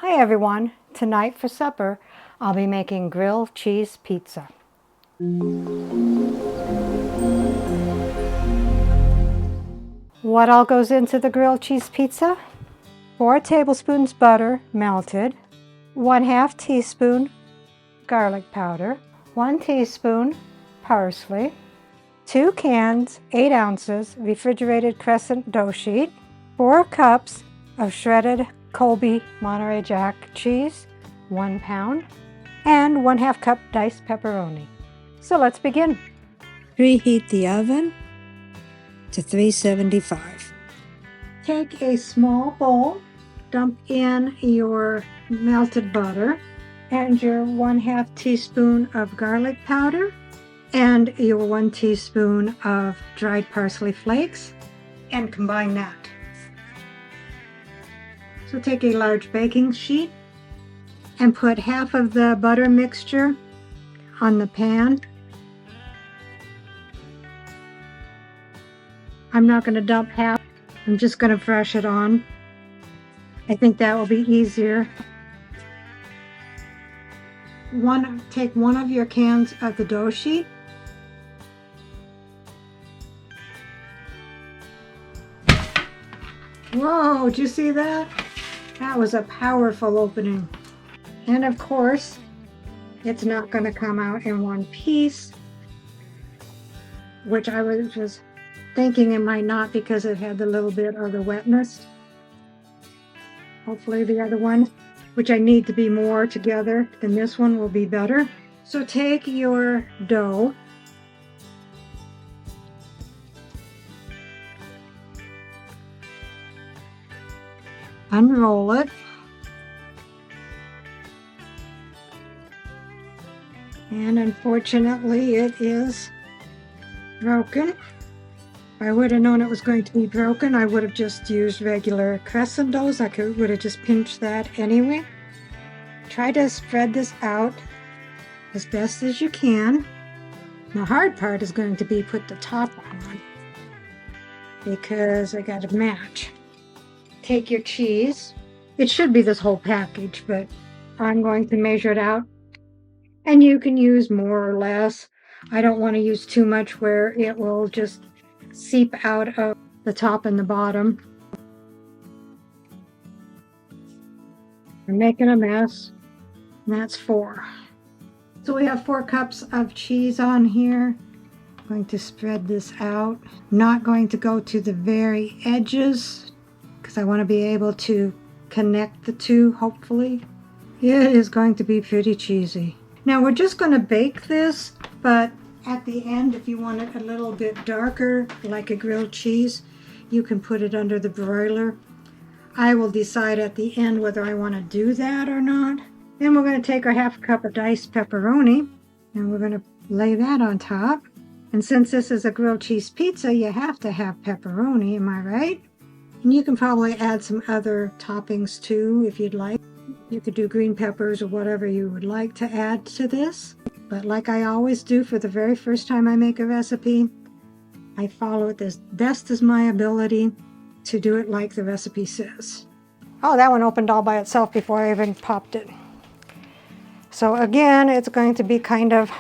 Hi everyone, tonight for supper I'll be making grilled cheese pizza. What all goes into the grilled cheese pizza? 4 tablespoons butter melted, 1/2 teaspoon garlic powder, 1 teaspoon parsley, 2 cans 8 ounces refrigerated crescent dough sheet, 4 cups of shredded Colby Monterey Jack cheese, 1 pound, and 1/2 cup diced pepperoni. So let's begin. Preheat the oven to 375. Take a small bowl, dump in your melted butter and your 1/2 teaspoon of garlic powder and your 1 teaspoon of dried parsley flakes, and combine that. So take a large baking sheet and put half of the butter mixture on the pan. I'm not going to dump half, I'm just going to brush it on. I think that will be easier. Take one of your cans of the dough sheet. Whoa, did you see that? That was a powerful opening. And of course, it's not going to come out in one piece, which I was just thinking it might not because it had a little bit of the wetness. Hopefully the other one, which I need to be more together than this one, will be better. So take your dough, unroll it, and unfortunately it is broken. If I would have known it was going to be broken, I would have just used regular crescent doughs. I would have just pinched that anyway. Try to spread this out as best as you can. The hard part is going to be put the top on because I got to match. Take your cheese. It should be this whole package, but I'm going to measure it out. And you can use more or less. I don't want to use too much where it will just seep out of the top and the bottom. I'm making a mess. And that's 4. So we have 4 cups of cheese on here. I'm going to spread this out. Not going to go to the very edges because I want to be able to connect the two, hopefully. It is going to be pretty cheesy. Now we're just going to bake this, but at the end, if you want it a little bit darker, like a grilled cheese, you can put it under the broiler. I will decide at the end whether I want to do that or not. Then we're going to take our 1/2 cup of diced pepperoni, and we're going to lay that on top. And since this is a grilled cheese pizza, you have to have pepperoni, am I right? And you can probably add some other toppings too if you'd like. You could do green peppers or whatever you would like to add to this. But like I always do for the very first time I make a recipe, I follow it as best as my ability to do it like the recipe says. Oh, that one opened all by itself before I even popped it. So again, it's going to be kind of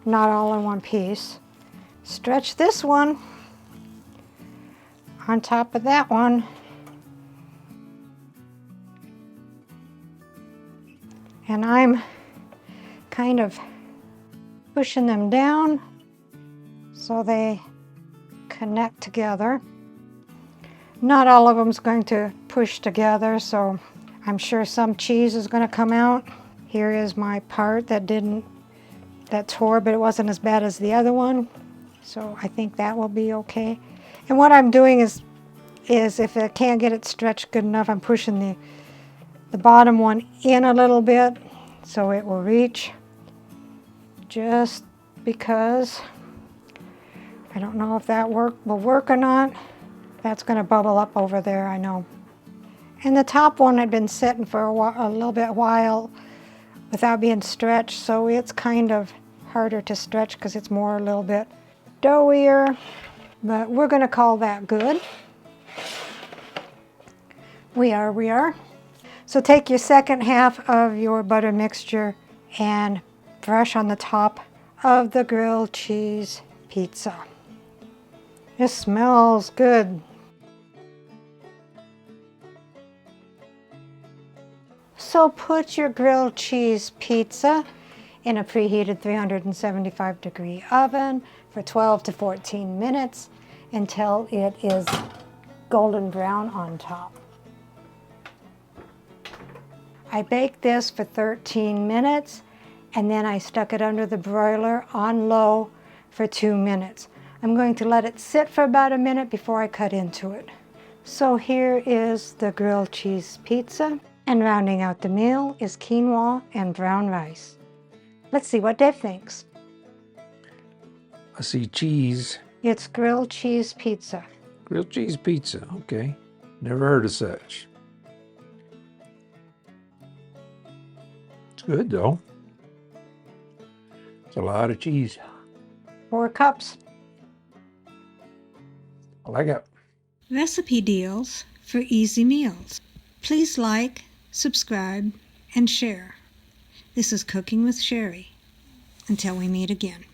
not all in one piece. Stretch this one on top of that one. And I'm kind of pushing them down so they connect together. Not all of them is going to push together, so I'm sure some cheese is going to come out. Here is my part that tore, but it wasn't as bad as the other one. So I think that will be okay. And what I'm doing is if I can't get it stretched good enough, I'm pushing the bottom one in a little bit so it will reach, just because I don't know if that will work or not. That's going to bubble up over there, I know. And the top one had been sitting for a little bit while without being stretched, so it's kind of harder to stretch because it's more a little bit doughier, but we're going to call that good. We are. So take your second half of your butter mixture and brush on the top of the grilled cheese pizza. It smells good. So put your grilled cheese pizza in a preheated 375-degree oven for 12 to 14 minutes until it is golden brown on top. I baked this for 13 minutes and then I stuck it under the broiler on low for 2 minutes. I'm going to let it sit for about a minute before I cut into it. So here is the grilled cheese pizza, and rounding out the meal is quinoa and brown rice. Let's see what Dave thinks. I see cheese. It's grilled cheese pizza. Grilled cheese pizza, okay. Never heard of such. It's good though. It's a lot of cheese. 4 cups. I like it. Recipe deals for easy meals. Please like, subscribe, and share. This is Cooking with Sherry. Until we meet again.